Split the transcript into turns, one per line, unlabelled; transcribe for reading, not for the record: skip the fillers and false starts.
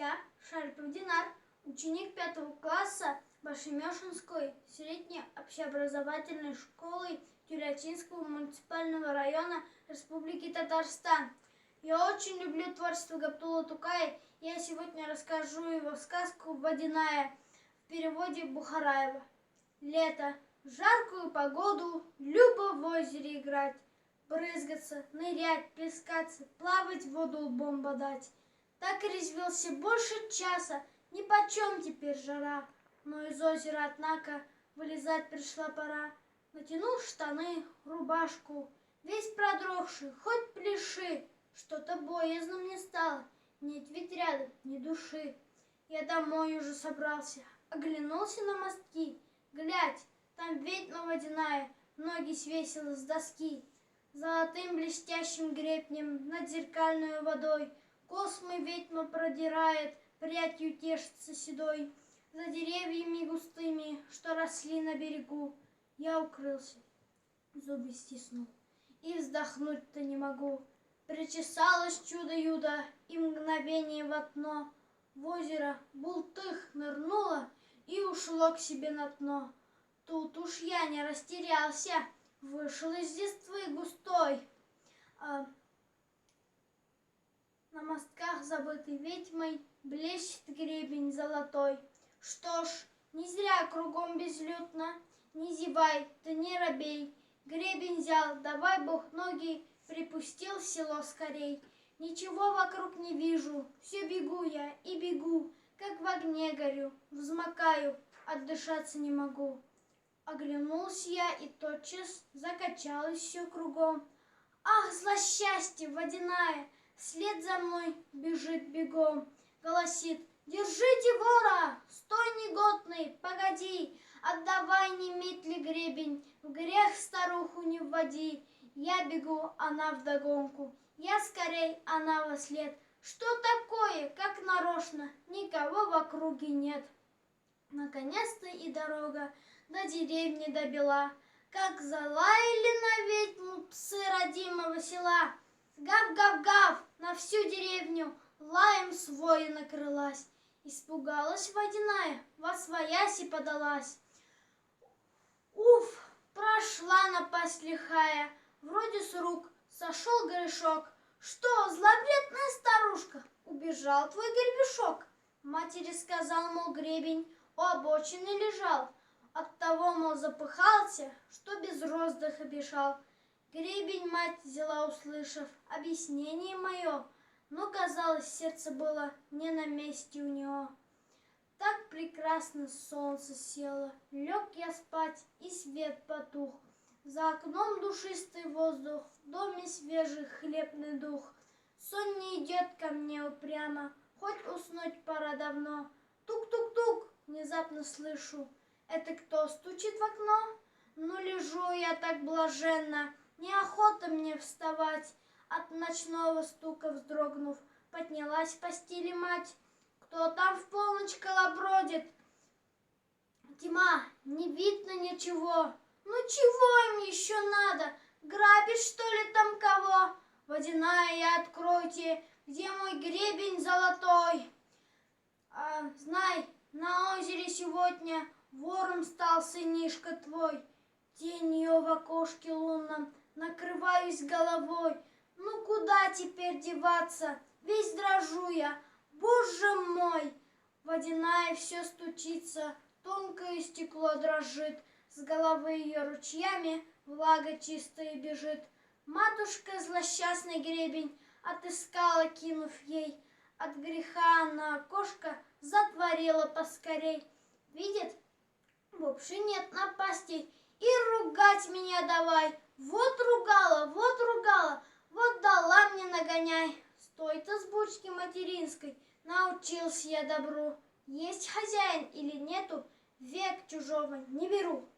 Я, Шарипов Динар, ученик 5 класса Башемешинской средней общеобразовательной школы Тюлячинского муниципального района Республики Татарстан. Я очень люблю творчество Габдуллы Тукая. Я сегодня расскажу его сказку «Водяная» в переводе Бухараева. Лето. В жаркую погоду любо в озере играть, брызгаться, нырять, плескаться, плавать, в воду лбом бодать. Так и резвился больше часа, нипочем теперь жара. Но из озера, однако, вылезать пришла пора. Натянул штаны, рубашку, весь продрогший, хоть пляши. Что-то боязно мне стало, нет ведь рядом ни души. Я домой уже собрался, оглянулся на мостки. Глядь, там ведьма водяная, ноги свесила с доски. Золотым блестящим гребнем над зеркальной водой космы ведьма продирает, прядью тешится седой. За деревьями густыми, что росли на берегу, я укрылся, зубы стиснул, и вздохнуть-то не могу. Причесалось чудо-юдо, и мгновение в окно в озеро бултых нырнуло и ушло к себе на дно. Тут уж я не растерялся, вышел из листвы густой. На мостках, забытый ведьмой, блещет гребень золотой. Что ж, не зря кругом безлюдно, не зевай, ты не робей. Гребень взял, давай Бог ноги, припустил в село скорей. Ничего вокруг не вижу, все бегу я и бегу, как в огне горю, взмокаю, отдышаться не могу. Оглянулся я, и тотчас закачалось все кругом. Ах, злосчастье водяная, вслед за мной бежит бегом. Голосит: держите вора, стой негодный, погоди, отдавай немедли гребень, в грех старуху не вводи. Я бегу, она вдогонку, я скорей, она вослед. Что такое, как нарочно, никого в округе нет. Наконец-то и дорога до деревни добила, как залаяли на ведьму псы родимого села. Гав-гав-гав на всю деревню лаем свой накрылась. Испугалась водяная, восвояси подалась. Уф, прошла напасть лихая, вроде с рук сошел грешок. Что, зловредная старушка, убежал твой гребешок? Матери сказал, мол, гребень у обочины лежал, оттого, мол, запыхался, что без роздыха бежал. Гребень мать взяла, услышав объяснение мое, но, казалось, сердце было не на месте у него. Так прекрасно солнце село, лег я спать, и свет потух. За окном душистый воздух, в доме свежий хлебный дух. Сон не идет ко мне упрямо, хоть уснуть пора давно. Тук-тук-тук, внезапно слышу. Это кто стучит в окно? Ну, лежу я так блаженно, неохота мне вставать. От ночного стука вздрогнув, поднялась в постели мать. Кто там в полночь колобродит? Тьма, не видно ничего. Ну, чего им еще надо? Грабишь, что ли, там кого? Водяная, откройте, где мой гребень золотой? Знай, на озере сегодня вором стал сынишка твой. Тенью в окошке лунном накрываюсь головой. Ну, куда теперь деваться? Весь дрожу я, Боже мой! Водяная все стучится, тонкое стекло дрожит, с головы ее ручьями влага чистая бежит. Матушка злосчастный гребень отыскала, кинув ей. От греха она окошко затворила поскорей. Видит, вовсе нет напасти, и ругать меня давай. Вот ругала, вот дала мне нагоняй. Стой-то с бучки материнской, научился я добру. Есть хозяин или нету, век чужого не беру.